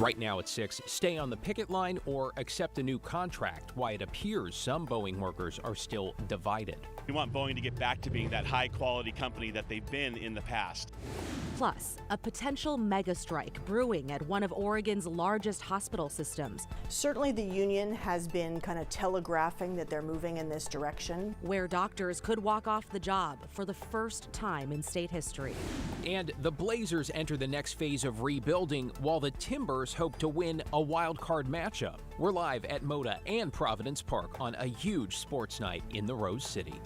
Right now at 6, stay on the picket line or accept a new contract. Why it appears some Boeing workers are still divided. We want Boeing to get back to being that high-quality company that they've been in the past. Plus, a potential mega strike brewing at one of Oregon's largest hospital systems. Certainly the union has been kind of telegraphing that they're moving in this direction. Where doctors could walk off the job for the first time in state history. And the Blazers enter the next phase of rebuilding while the Timbers hope to win a wild card matchup. We're live at Moda and Providence Park on a huge sports night in the Rose City.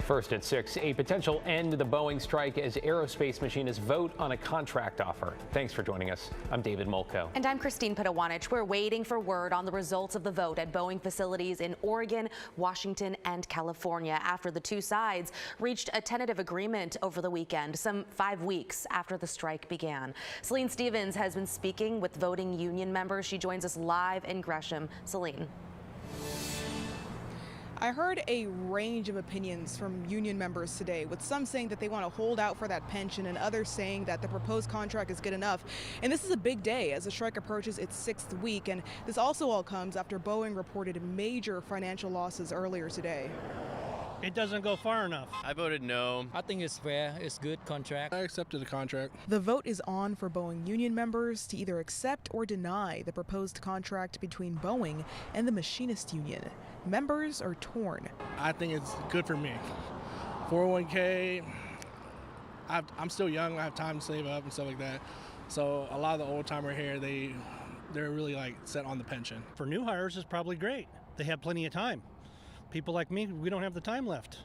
First at 6, a potential end to the Boeing strike as aerospace machinists vote on a contract offer. Thanks for joining us. I'm David Molko. And I'm Christine Pitawanich. We're waiting for word on the results of the vote at Boeing facilities in Oregon, Washington, and California after the two sides reached a tentative agreement over the weekend, some 5 weeks after the strike began. Celine Stevens has been speaking with voting union members. She joins us live in Gresham. Celine. I heard a range of opinions from union members today, with some saying that they want to hold out for that pension and others saying that the proposed contract is good enough. And this is a big day as the strike approaches its 6th week. And this also all comes after Boeing reported major financial losses earlier today. It doesn't go far enough. I voted no. I think it's fair. It's good contract. I accepted the contract. The vote is on for Boeing union members to either accept or deny the proposed contract between Boeing and the machinist union. Members are torn. I think it's good for me. 401k, I'm still young. I have time to save up and stuff like that. So a lot of the old timer here, they're really like set on the pension. For new hires, it's probably great. They have plenty of time. People like me, we don't have the time left.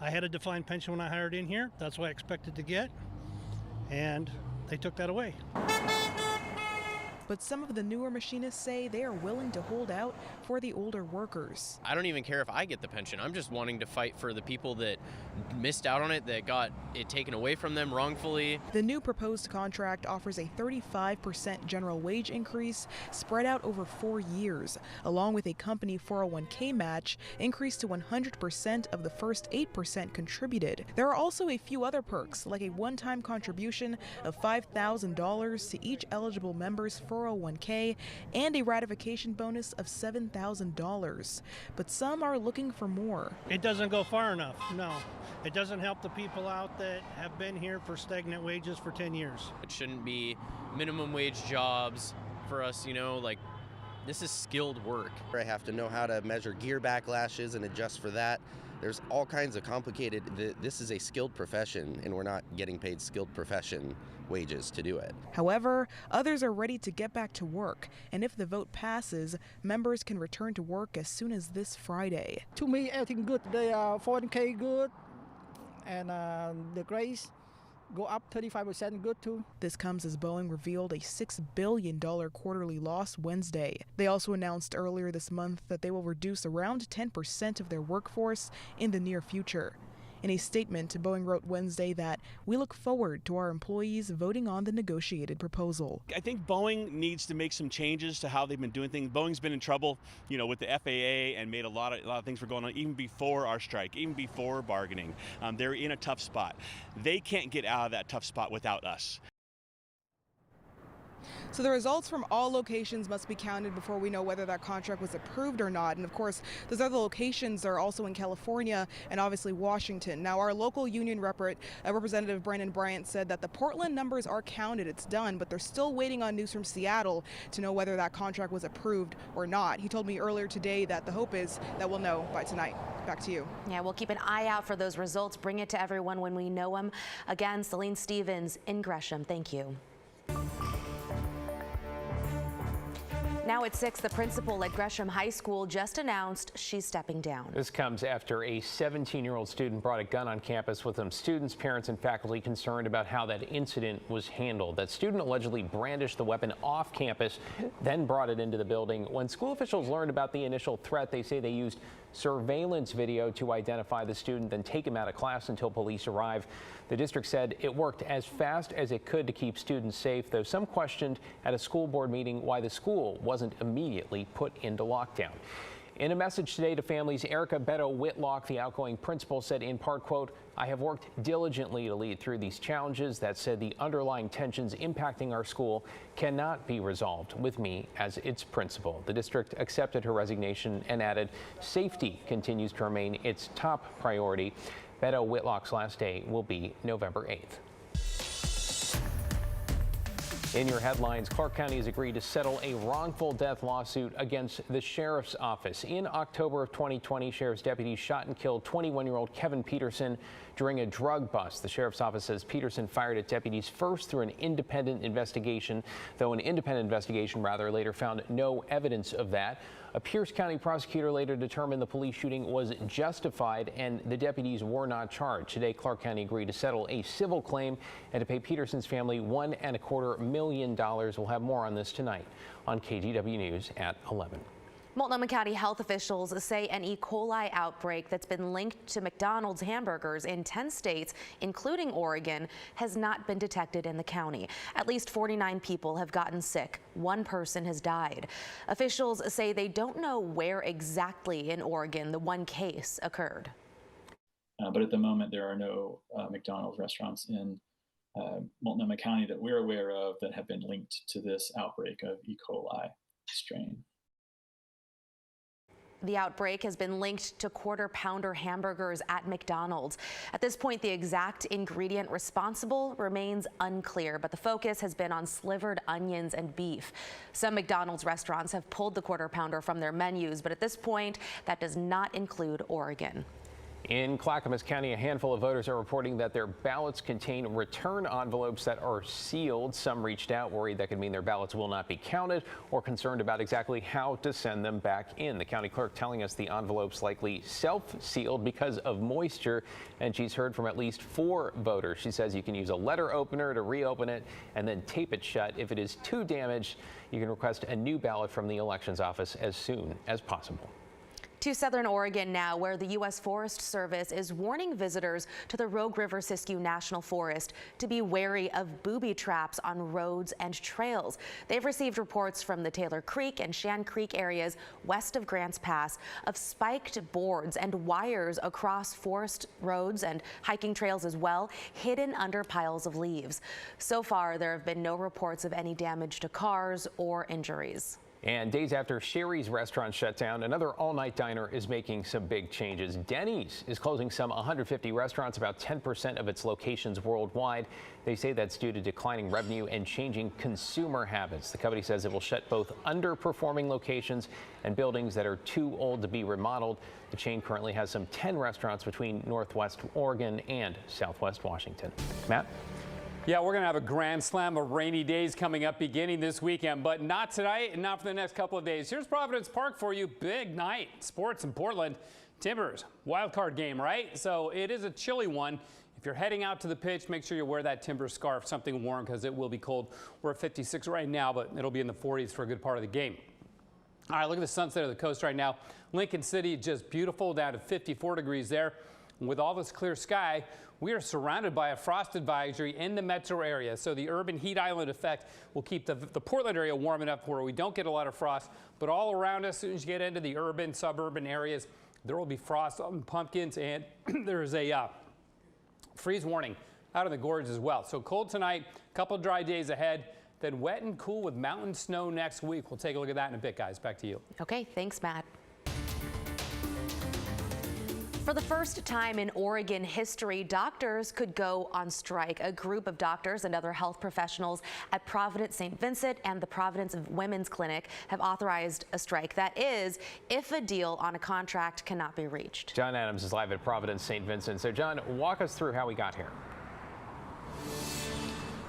I had a defined pension when I hired in here. That's what I expected to get, and they took that away. But some of the newer machinists say they are willing to hold out for the older workers. I don't even care if I get the pension. I'm just wanting to fight for the people that missed out on it, that got it taken away from them wrongfully. The new proposed contract offers a 35% general wage increase spread out over 4 years, along with a company 401k match increased to 100% of the first 8% contributed. There are also a few other perks, like a one-time contribution of $5,000 to each eligible member's 401k and a ratification bonus of $7,000. But some are looking for more. It doesn't go far enough, no. It doesn't help the people out that have been here for stagnant wages for 10 years. It shouldn't be minimum wage jobs for us, you know, like this is skilled work. I have to know how to measure gear backlashes and adjust for that. There's all kinds of complicated, this is a skilled profession and we're not getting paid skilled profession wages to do it. However, others are ready to get back to work, and if the vote passes, members can return to work as soon as this Friday. To me, everything good today. 401k good, and the grades go up 35% good too. This comes as Boeing revealed a $6 billion quarterly loss Wednesday. They also announced earlier this month that they will reduce around 10% of their workforce in the near future. In a statement, Boeing wrote Wednesday that we look forward to our employees voting on the negotiated proposal. I think Boeing needs to make some changes to how they've been doing things. Boeing's been in trouble, you know, with the FAA and made a lot of things were going on even before our strike, even before bargaining. They're in a tough spot. They can't get out of that tough spot without us. So the results from all locations must be counted before we know whether that contract was approved or not. And of course, those other locations are also in California and obviously Washington. Now, our local union representative Brandon Bryant said that the Portland numbers are counted, it's done, but they're still waiting on news from Seattle to know whether that contract was approved or not. He told me earlier today that the hope is that we'll know by tonight. Back to you. Yeah, we'll keep an eye out for those results. Bring it to everyone when we know them. Again, Celine Stevens in Gresham. Thank you. Now at 6, the principal at Gresham High School just announced she's stepping down. This comes after a 17-year-old student brought a gun on campus with some students, parents, and faculty concerned about how that incident was handled. That student allegedly brandished the weapon off campus, then brought it into the building. When school officials learned about the initial threat, they say they used surveillance video to identify the student, then take him out of class until police arrive. The district said it worked as fast as it could to keep students safe, though some questioned at a school board meeting why the school wasn't immediately put into lockdown. In a message today to families, Erica Beto Whitlock, the outgoing principal, said in part, quote, "I have worked diligently to lead through these challenges. That said, the underlying tensions impacting our school cannot be resolved with me as its principal." The district accepted her resignation and added, "Safety continues to remain its top priority." Beto Whitlock's last day will be November 8th. In your headlines, Clark County has agreed to settle a wrongful death lawsuit against the sheriff's office. In October of 2020, sheriff's deputies shot and killed 21-year-old Kevin Peterson during a drug bust. The sheriff's office says Peterson fired at deputies first through an independent investigation, though an independent investigation later found no evidence of that. A Pierce County prosecutor later determined the police shooting was justified and the deputies were not charged. Today, Clark County agreed to settle a civil claim and to pay Peterson's family $1.25 million. We'll have more on this tonight on KGW News at 11. Multnomah County health officials say an E. coli outbreak that's been linked to McDonald's hamburgers in 10 states, including Oregon, has not been detected in the county. At least 49 people have gotten sick. One person has died. Officials say they don't know where exactly in Oregon the one case occurred. But at the moment, there are no McDonald's restaurants in Multnomah County that we're aware of that have been linked to this outbreak of E. coli strain. The outbreak has been linked to Quarter Pounder hamburgers at McDonald's. At this point, the exact ingredient responsible remains unclear, but the focus has been on slivered onions and beef. Some McDonald's restaurants have pulled the Quarter Pounder from their menus, but at this point, that does not include Oregon. In Clackamas County, a handful of voters are reporting that their ballots contain return envelopes that are sealed. Some reached out worried that could mean their ballots will not be counted or concerned about exactly how to send them back in. The county clerk telling us the envelopes likely self-sealed because of moisture, and she's heard from at least 4 voters. She says you can use a letter opener to reopen it and then tape it shut. If it is too damaged, you can request a new ballot from the elections office as soon as possible. To southern Oregon now, where the U.S. Forest Service is warning visitors to the Rogue River Siskiyou National Forest to be wary of booby traps on roads and trails. They've received reports from the Taylor Creek and Shan Creek areas west of Grants Pass of spiked boards and wires across forest roads and hiking trails as well, hidden under piles of leaves. So far, there have been no reports of any damage to cars or injuries. And days after Sherry's restaurant shut down, another all-night diner is making some big changes. Dennys is closing some 150 restaurants, about 10% of its locations worldwide. They say that's due to declining revenue and changing consumer habits. The company says it will shut both underperforming locations and buildings that are too old to be remodeled. The chain currently has some 10 restaurants between Northwest Oregon and Southwest Washington. Matt? Yeah, we're going to have a grand slam of rainy days coming up beginning this weekend, but not tonight and not for the next couple of days. Here's Providence Park for you. Big night. Sports in Portland. Timbers. Wild card game, right? So it is a chilly one. If you're heading out to the pitch, make sure you wear that Timbers scarf, something warm, because it will be cold. We're at 56 right now, but it'll be in the 40s for a good part of the game. All right, look at the sunset of the coast right now. Lincoln City, just beautiful, down to 54 degrees there. With all this clear sky, we are surrounded by a frost advisory in the metro area. So the urban heat island effect will keep the Portland area warm enough where we don't get a lot of frost. But all around us, as soon as you get into the urban, suburban areas, there will be frost on pumpkins, and there is a freeze warning out in the gorge as well. So cold tonight, a couple of dry days ahead, then wet and cool with mountain snow next week. We'll take a look at that in a bit, guys. Back to you. Okay, thanks, Matt. For the first time in Oregon history, doctors could go on strike. A group of doctors and other health professionals at Providence St. Vincent and the Providence Women's Clinic have authorized a strike. That is, if a deal on a contract cannot be reached. John Adams is live at Providence St. Vincent. So, John, walk us through how we got here.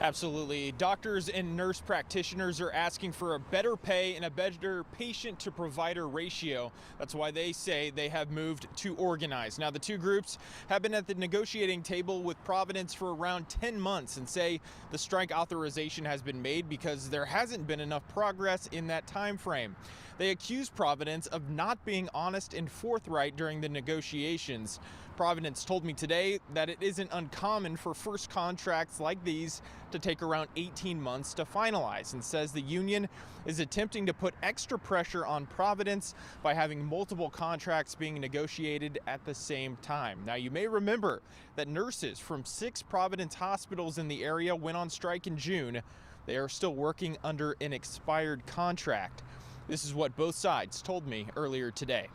Absolutely. Doctors and nurse practitioners are asking for a better pay and a better patient-to-provider ratio. That's why they say they have moved to organize. Now, the two groups have been at the negotiating table with Providence for around 10 months and say the strike authorization has been made because there hasn't been enough progress in that time frame. They accuse Providence of not being honest and forthright during the negotiations. Providence told me today that it isn't uncommon for first contracts like these to take around 18 months to finalize, and says the union is attempting to put extra pressure on Providence by having multiple contracts being negotiated at the same time. Now, you may remember that nurses from 6 Providence hospitals in the area went on strike in June. They are still working under an expired contract. This is what both sides told me earlier today.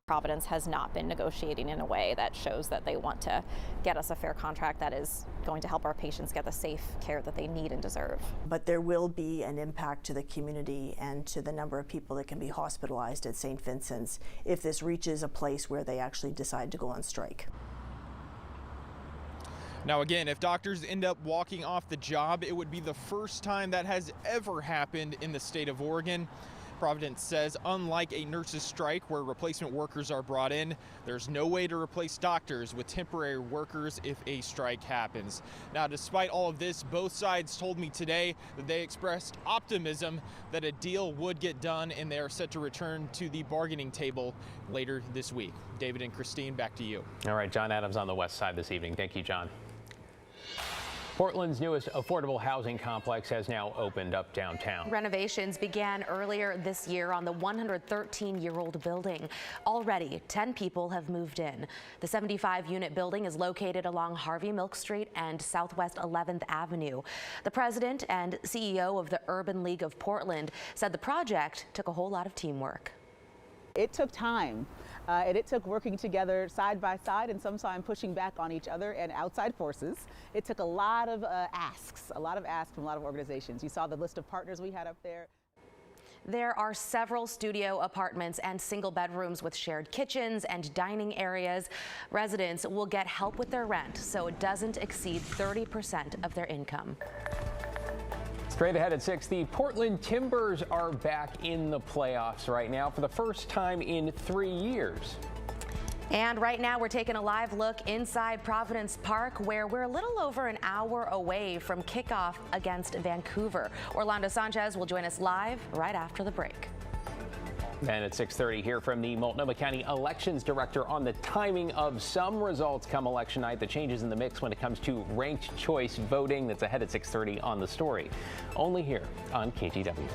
Providence has not been negotiating in a way that shows that they want to get us a fair contract that is going to help our patients get the safe care that they need and deserve. But there will be an impact to the community and to the number of people that can be hospitalized at St. Vincent's if this reaches a place where they actually decide to go on strike. Now again, if doctors end up walking off the job, it would be the first time that has ever happened in the state of Oregon. Providence says, unlike a nurses' strike where replacement workers are brought in, there's no way to replace doctors with temporary workers if a strike happens. Now, despite all of this, both sides told me today that they expressed optimism that a deal would get done, and they are set to return to the bargaining table later this week. David and Christine, back to you. All right, John Adams on the west side this evening. Thank you, John. Portland's newest affordable housing complex has now opened up downtown. Renovations began earlier this year on the 113-year-old building. Already, 10 people have moved in. The 75-unit building is located along Harvey Milk Street and Southwest 11th Avenue. The president and CEO of the Urban League of Portland said the project took a whole lot of teamwork. It took time, and it took working together side by side and sometimes pushing back on each other and outside forces. It took a lot of asks from a lot of organizations. You saw the list of partners we had up there. There are several studio apartments and single bedrooms with shared kitchens and dining areas. Residents will get help with their rent, so it doesn't exceed 30% of their income. Straight ahead at 6, the Portland Timbers are back in the playoffs right now for the first time in 3 years. And right now we're taking a live look inside Providence Park, where we're a little over an hour away from kickoff against Vancouver. Orlando Sanchez will join us live right after the break. And at 6:30, hear from the Multnomah County Elections Director on the timing of some results come election night, the changes in the mix when it comes to ranked choice voting. That's ahead at 6:30 on The Story, only here on KGW.